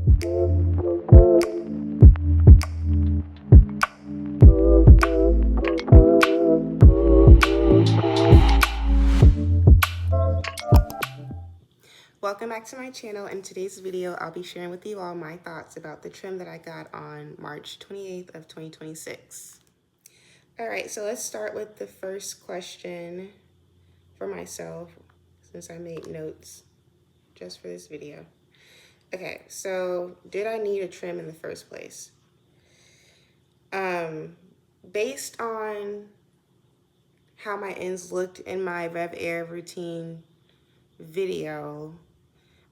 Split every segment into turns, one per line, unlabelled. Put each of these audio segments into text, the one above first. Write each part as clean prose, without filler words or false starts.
Welcome back to my channel. In today's video, I'll be sharing with you all my thoughts about the trim that I got on March 28th of 2026. All right, so let's start with the first question for myself, since I made notes just for this video. Okay, so did I need a trim in the first place? Based on how my ends looked in my Rev Air routine video,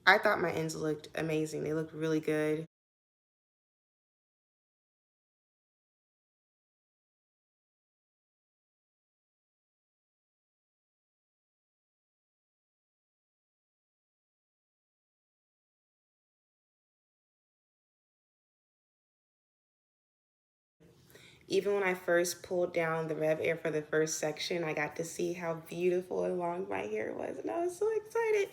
I thought my ends looked amazing. They looked really good. Even when I first pulled down the Rev Air for the first section, I got to see how beautiful and long my hair was, and I was so excited.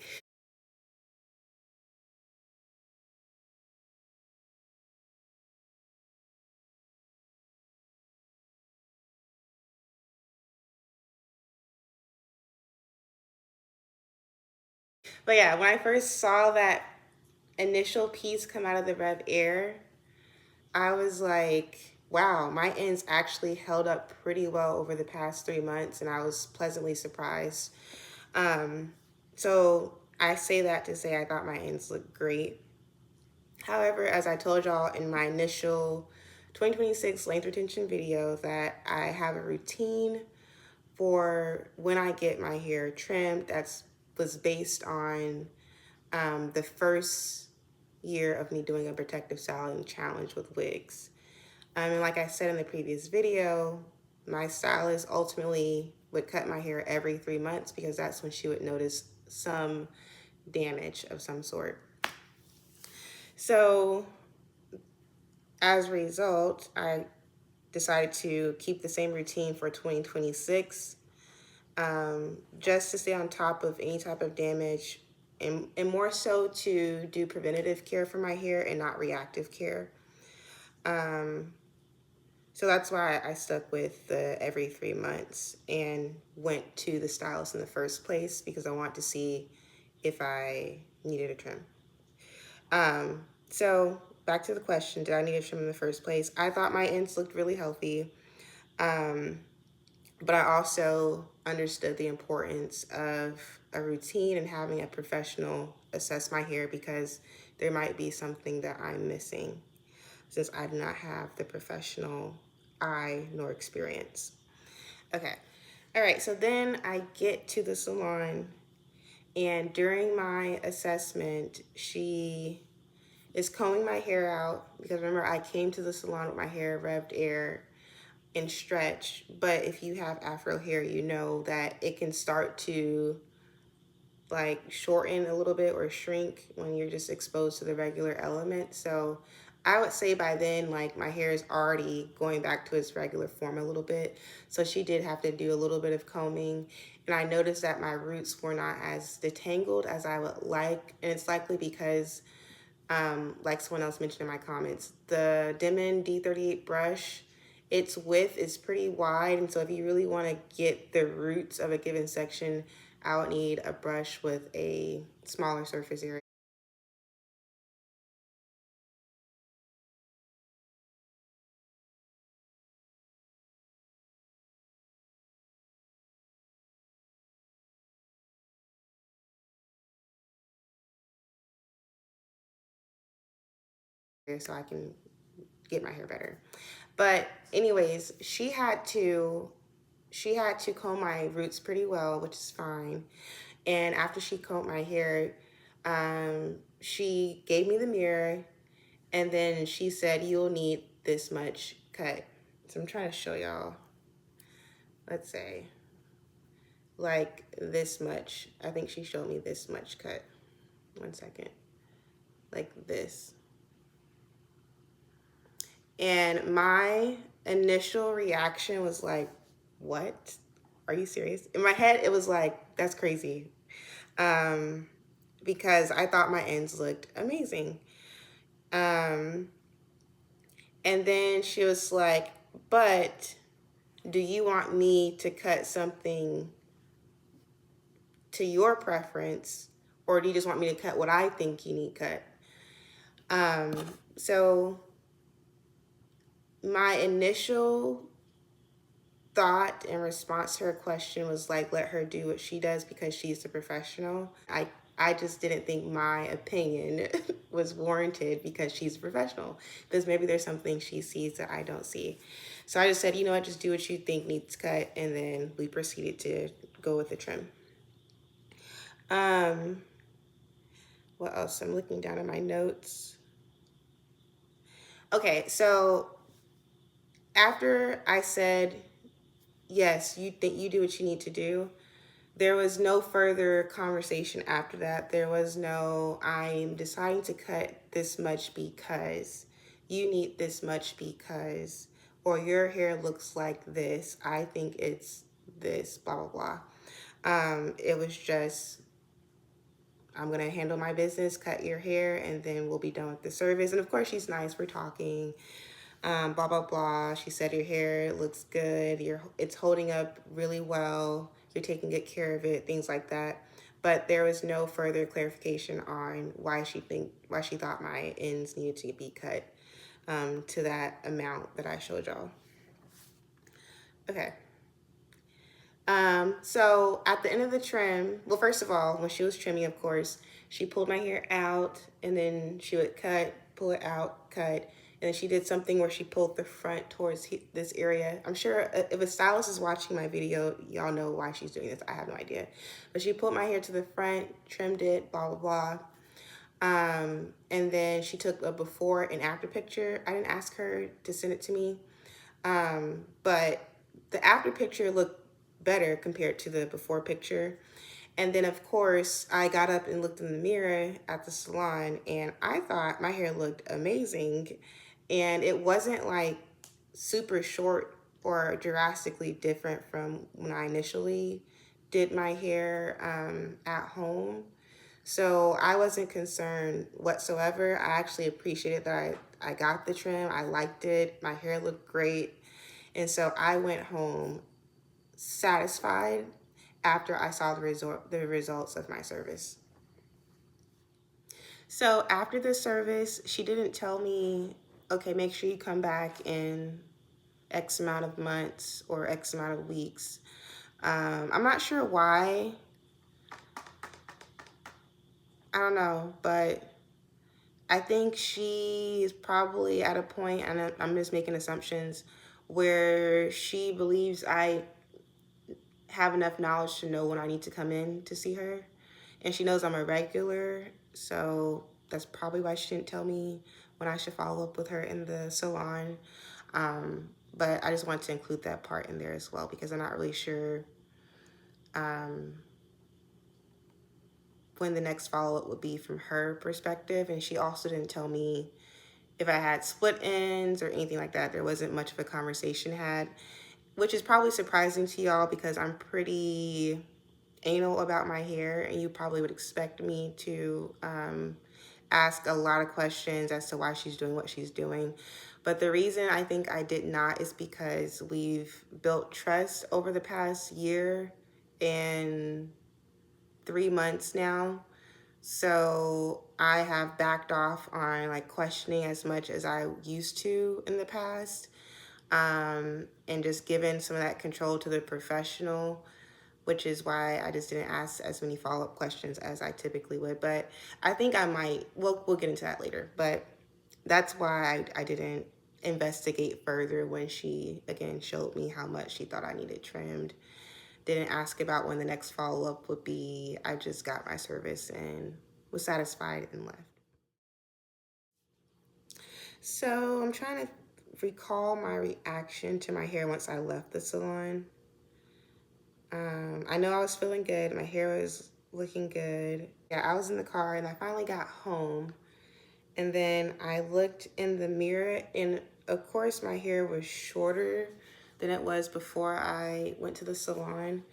But yeah, when I first saw that initial piece come out of the Rev Air, I was like, wow, my ends actually held up pretty well over the past 3 months, and I was pleasantly surprised. So I say that to say I thought my ends looked great. However, as I told y'all in my initial 2026 length retention video, that I have a routine for when I get my hair trimmed that was based on the first year of me doing a protective styling challenge with wigs. And like I said in the previous video, my stylist ultimately would cut my hair every 3 months because that's when she would notice some damage of some sort. So as a result, I decided to keep the same routine for 2026, just to stay on top of any type of damage, and more so to do preventative care for my hair and not reactive care. So that's why I stuck with the every 3 months and went to the stylist in the first place, because I wanted to see if I needed a trim. So back to the question, did I need a trim in the first place? I thought my ends looked really healthy. But I also understood the importance of a routine and having a professional assess my hair, because there might be something that I'm missing since I do not have the professional eye nor experience. Okay. All right. So then I get to the salon, and during my assessment, she is combing my hair out, because remember, I came to the salon with my hair revved air and stretch. But if you have afro hair, you know that it can start to like shorten a little bit or shrink when you're just exposed to the regular element. So I would say by then, like, my hair is already going back to its regular form a little bit. So she did have to do a little bit of combing. And I noticed that my roots were not as detangled as I would like. And it's likely because, like someone else mentioned in my comments, the Denman D38 brush, its width is pretty wide. And so if you really want to get the roots of a given section, I would need a brush with a smaller surface area. So I can get my hair better. But anyways, she had to comb my roots pretty well, which is fine. And after she combed my hair, she gave me the mirror, and then she said, you'll need this much cut. So I'm trying to show y'all, let's say, like this much. I think she showed me this much cut. 1 second. Like this. And my initial reaction was like, what? Are you serious? In my head, it was like, that's crazy. Because I thought my ends looked amazing. Um, and then she was like, but do you want me to cut something to your preference, or do you just want me to cut what I think you need cut? Um, so my initial thought in response to her question was like, let her do what she does because she's the professional. I just didn't think my opinion was warranted because she's a professional, because maybe there's something she sees that I don't see. So I just said, you know what, just do what you think needs cut, and then we proceeded to go with the trim. um what else? I'm looking down at my notes. Okay, so after I said yes, you think you do what you need to do, there was no further conversation after that. There was no, I'm deciding to cut this much because you need this much because, or your hair looks like this, I think it's this, blah, blah, blah. It was just, I'm gonna handle my business, cut your hair, and then we'll be done with the service. And of course, she's nice. We're talking, blah blah blah. She said your hair looks good. It's holding up really well. You're taking good care of it. Things like that. But there was no further clarification on why she thought my ends needed to be cut to that amount that I showed y'all. Okay. So at the end of the trim, well, first of all, when she was trimming, of course, she pulled my hair out and then she would cut, pull it out, cut. And then she did something where she pulled the front towards this area. I'm sure if a stylist is watching my video, y'all know why she's doing this. I have no idea. But she pulled my hair to the front, trimmed it, blah, blah, blah. And then she took a before and after picture. I didn't ask her to send it to me. But the after picture looked better compared to the before picture. And then, of course, I got up and looked in the mirror at the salon, and I thought my hair looked amazing. And it wasn't like super short or drastically different from when I initially did my hair at home. So I wasn't concerned whatsoever. I actually appreciated that I got the trim. I liked it. My hair looked great. And so I went home satisfied after I saw the results of my service. So after the service, she didn't tell me, okay, make sure you come back in X amount of months or X amount of weeks. I'm not sure why. I don't know, but I think she is probably at a point, and I'm just making assumptions, where she believes I have enough knowledge to know when I need to come in to see her. And she knows I'm a regular, so that's probably why she didn't tell me when I should follow up with her in the salon. But I just want to include that part in there as well because I'm not really sure when the next follow-up would be from her perspective. And she also didn't tell me if I had split ends or anything like that. There wasn't much of a conversation had, which is probably surprising to y'all because I'm pretty anal about my hair, and you probably would expect me to ask a lot of questions as to why she's doing what she's doing. But the reason I think I did not is because we've built trust over the past year and 3 months now. So I have backed off on like questioning as much as I used to in the past, and just given some of that control to the professional, which is why I just didn't ask as many follow-up questions as I typically would. But I think I might, we'll get into that later. But that's why I didn't investigate further when she, again, showed me how much she thought I needed trimmed. Didn't ask about when the next follow-up would be. I just got my service and was satisfied and left. So I'm trying to recall my reaction to my hair once I left the salon. I know I was feeling good. My hair was looking good. Yeah, I was in the car and I finally got home. And then I looked in the mirror, and of course my hair was shorter than it was before I went to the salon.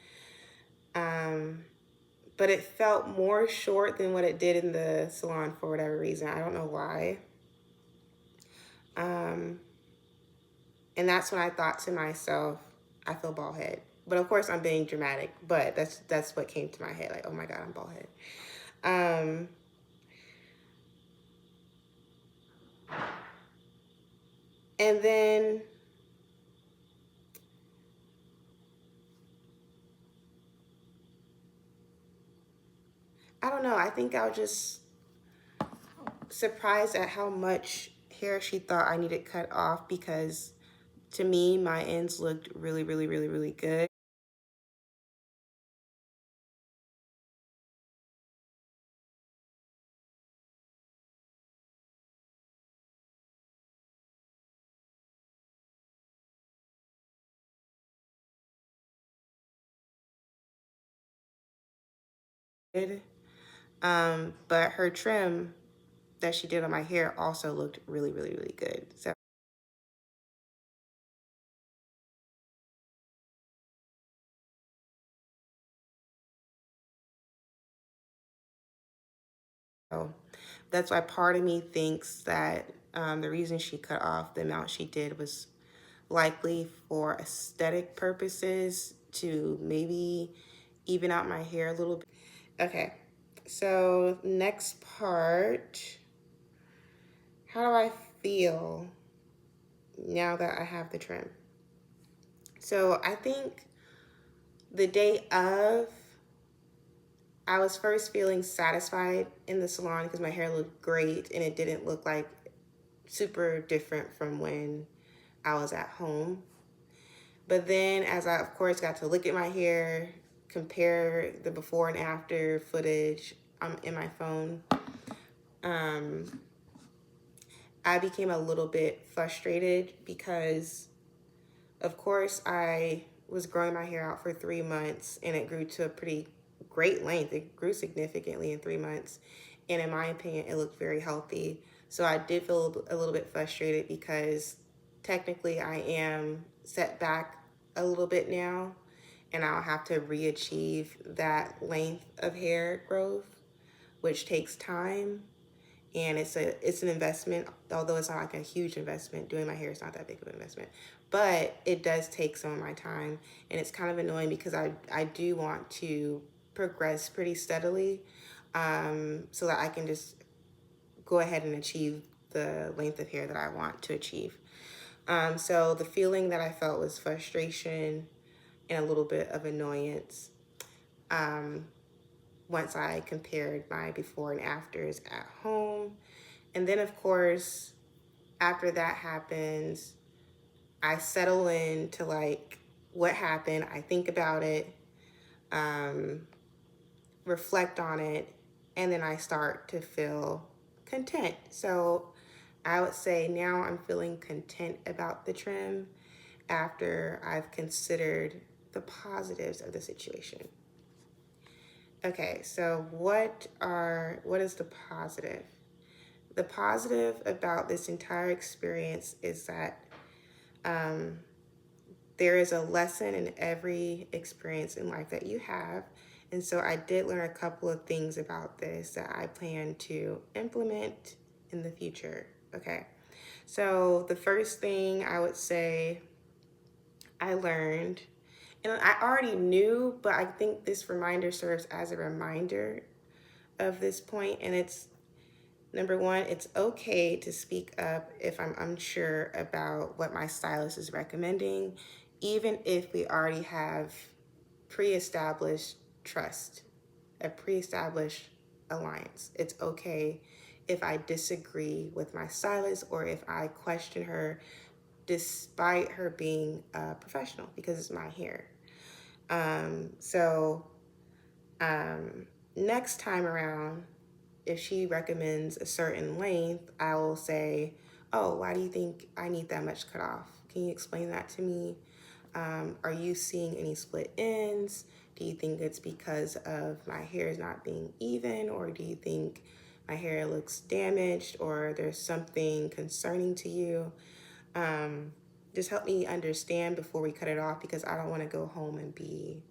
But it felt more short than what it did in the salon for whatever reason. I don't know why. Um, and that's when I thought to myself, I feel bald head. But of course, I'm being dramatic. But that's what came to my head. Like, oh my God, I'm bald head. Um, and then I don't know. I think I was just surprised at how much hair she thought I needed cut off because to me, my ends looked really, really, really, really good. But her trim that she did on my hair also looked really, really, really good. So that's why part of me thinks that the reason she cut off the amount she did was likely for aesthetic purposes to maybe even out my hair a little bit. Okay, so next part, how do I feel now that I have the trim? So I think the day of, I was first feeling satisfied in the salon because my hair looked great and it didn't look like super different from when I was at home. But then as I, of course, got to look at my hair, compare the before and after footage in my phone, um, I became a little bit frustrated because, of course, I was growing my hair out for 3 months and it grew to a pretty great length. It grew significantly in 3 months. And in my opinion, it looked very healthy. So I did feel a little bit frustrated because technically I am set back a little bit now and I'll have to re-achieve that length of hair growth, which takes time. And it's an investment, although it's not like a huge investment. Doing my hair is not that big of an investment, but it does take some of my time, and it's kind of annoying because I do want to progress pretty steadily, so that I can just go ahead and achieve the length of hair that I want to achieve. So the feeling that I felt was frustration and a little bit of annoyance. Um, Once I compared my before and afters at home. And then, of course, after that happens, I settle into like what happened. I think about it, um, reflect on it, and then I start to feel content. So I would say now I'm feeling content about the trim after I've considered the positives of the situation. Okay, so what is the positive? The positive about this entire experience is that um, there is a lesson in every experience in life that you have. And so I did learn a couple of things about this that I plan to implement in the future. Okay. So the first thing I would say I learned, and I already knew, but I think this reminder serves as a reminder of this point, and it's number one, it's okay to speak up if I'm unsure about what my stylist is recommending, even if we already have pre-established trust, a pre-established alliance. It's okay if I disagree with my stylist or if I question her despite her being a professional because it's my hair. So next time around, if she recommends a certain length, I will say, oh, why do you think I need that much cut off? Can you explain that to me? Are you seeing any split ends? Do you think it's because of my hair is not being even? Or do you think my hair looks damaged or there's something concerning to you? Just help me understand before we cut it off because I don't want to go home and be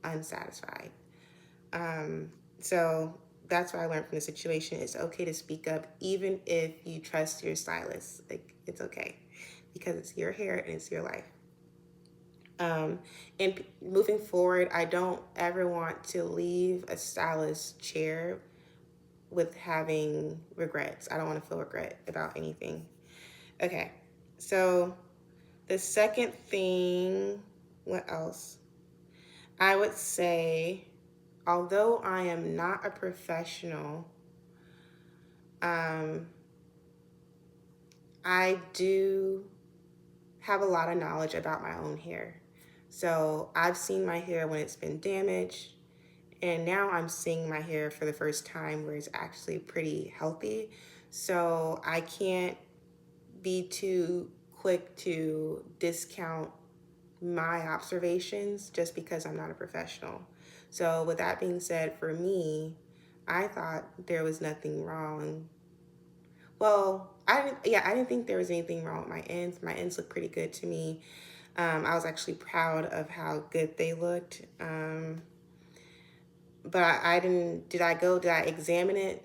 unsatisfied. So that's what I learned from the situation. It's okay to speak up, even if you trust your stylist. Like, it's okay because it's your hair and it's your life. And moving forward, I don't ever want to leave a stylist chair with having regrets. I don't want to feel regret about anything. Okay, so the second thing, what else? I would say, although I am not a professional, um, I do have a lot of knowledge about my own hair. So I've seen my hair when it's been damaged, and now I'm seeing my hair for the first time where it's actually pretty healthy. So I can't be too quick to discount my observations just because I'm not a professional. So with that being said, for me, I thought there was nothing wrong. Well, I didn't think there was anything wrong with my ends. My ends look pretty good to me. I was actually proud of how good they looked. But I didn't, did I examine it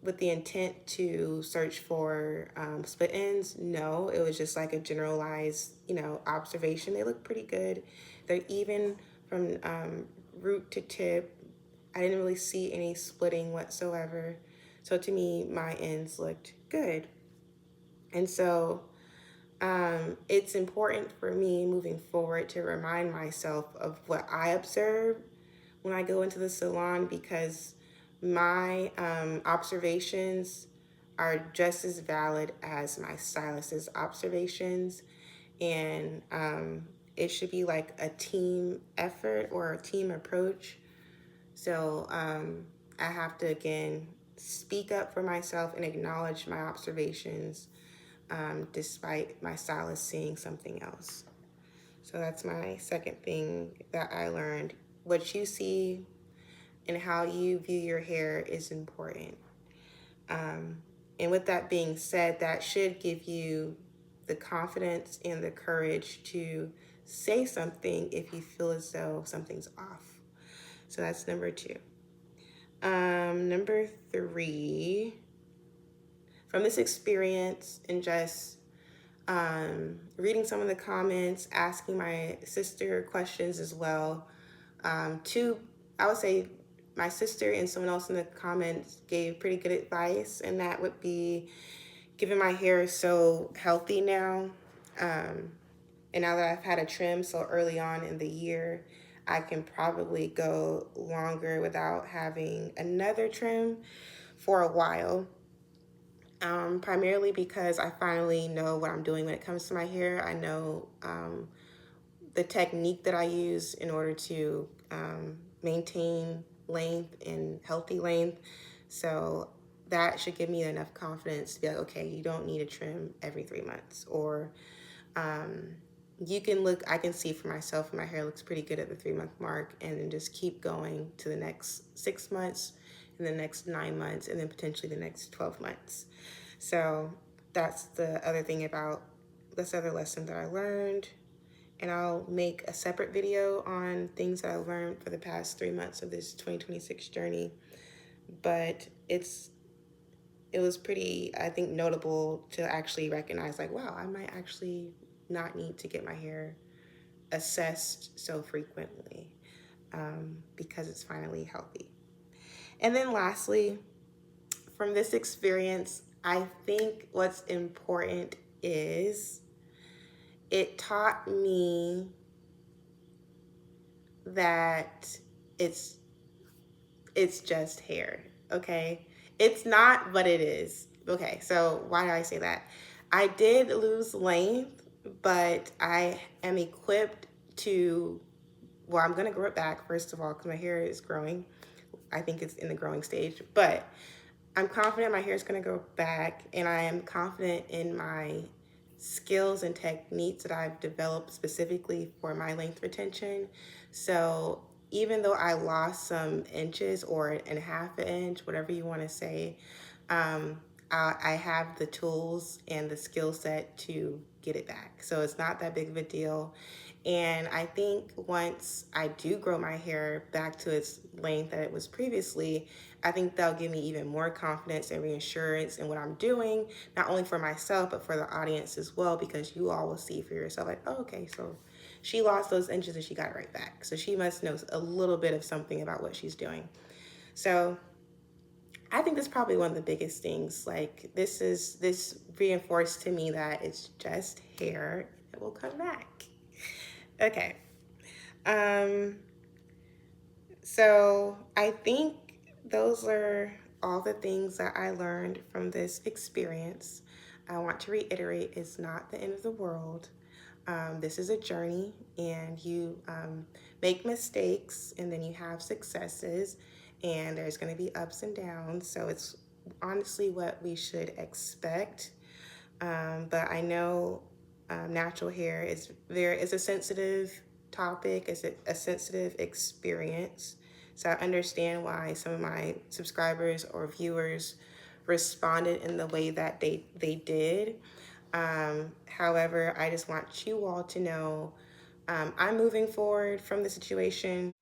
with the intent to search for split ends? No, it was just like a generalized, observation. They look pretty good. They're even from root to tip. I didn't really see any splitting whatsoever. So to me, my ends looked good. And so it's important for me moving forward to remind myself of what I observe when I go into the salon, because my observations are just as valid as my stylist's observations. And it should be like a team effort or a team approach. So I have to, again, speak up for myself and acknowledge my observations despite my stylist seeing something else. So that's my second thing that I learned. What you see and how you view your hair is important. And with that being said, that should give you the confidence and the courage to say something if you feel as though something's off. So that's number two. Number three, from this experience and just reading some of the comments, asking my sister questions as well. I would say my sister and someone else in the comments gave pretty good advice, and that would be, given my hair is so healthy now, and now that I've had a trim so early on in the year, I can probably go longer without having another trim for a while. Primarily because I finally know what I'm doing when it comes to my hair. I know the technique that I use in order to maintain length and healthy length. So that should give me enough confidence to be like, okay, you don't need a trim every 3 months. Or I can see for myself, my hair looks pretty good at the 3 month mark, and then just keep going to the next 6 months, and the next 9 months, and then potentially the next 12 months. So that's the other thing about this other lesson that I learned. And I'll make a separate video on things that I learned for the past 3 months of this 2026 journey. But it was pretty, I think, notable to actually recognize, like, wow, I might actually not need to get my hair assessed so frequently because it's finally healthy. And then lastly, from this experience, I think what's important is it taught me that it's just hair, okay? It's not, but it is. Okay, so why do I say that? I did lose length, but I am equipped to, well, I'm gonna grow it back, first of all, because my hair is growing. I think it's in the growing stage, but I'm confident my hair is gonna grow back, and I am confident in my skills and techniques that I've developed specifically for my length retention. So even though I lost some inches or and a half an inch, whatever you want to say, I have the tools and the skill set to get it back. So it's not that big of a deal. And I think once I do grow my hair back to its length that it was previously, I think that'll give me even more confidence and reassurance in what I'm doing, not only for myself, but for the audience as well, because you all will see for yourself, like, oh, okay, so she lost those inches and she got it right back. So she must know a little bit of something about what she's doing. So I think that's probably one of the biggest things. Like this reinforced to me that it's just hair. It will come back. Okay. Um, so I think those are all the things that I learned from this experience. I want to reiterate, it's not the end of the world. This is a journey, and you make mistakes, and then you have successes, and there's going to be ups and downs. So it's honestly what we should expect. But I know natural hair is a sensitive topic, it's a sensitive experience. So I understand why some of my subscribers or viewers responded in the way that they did. However, I just want you all to know I'm moving forward from the situation.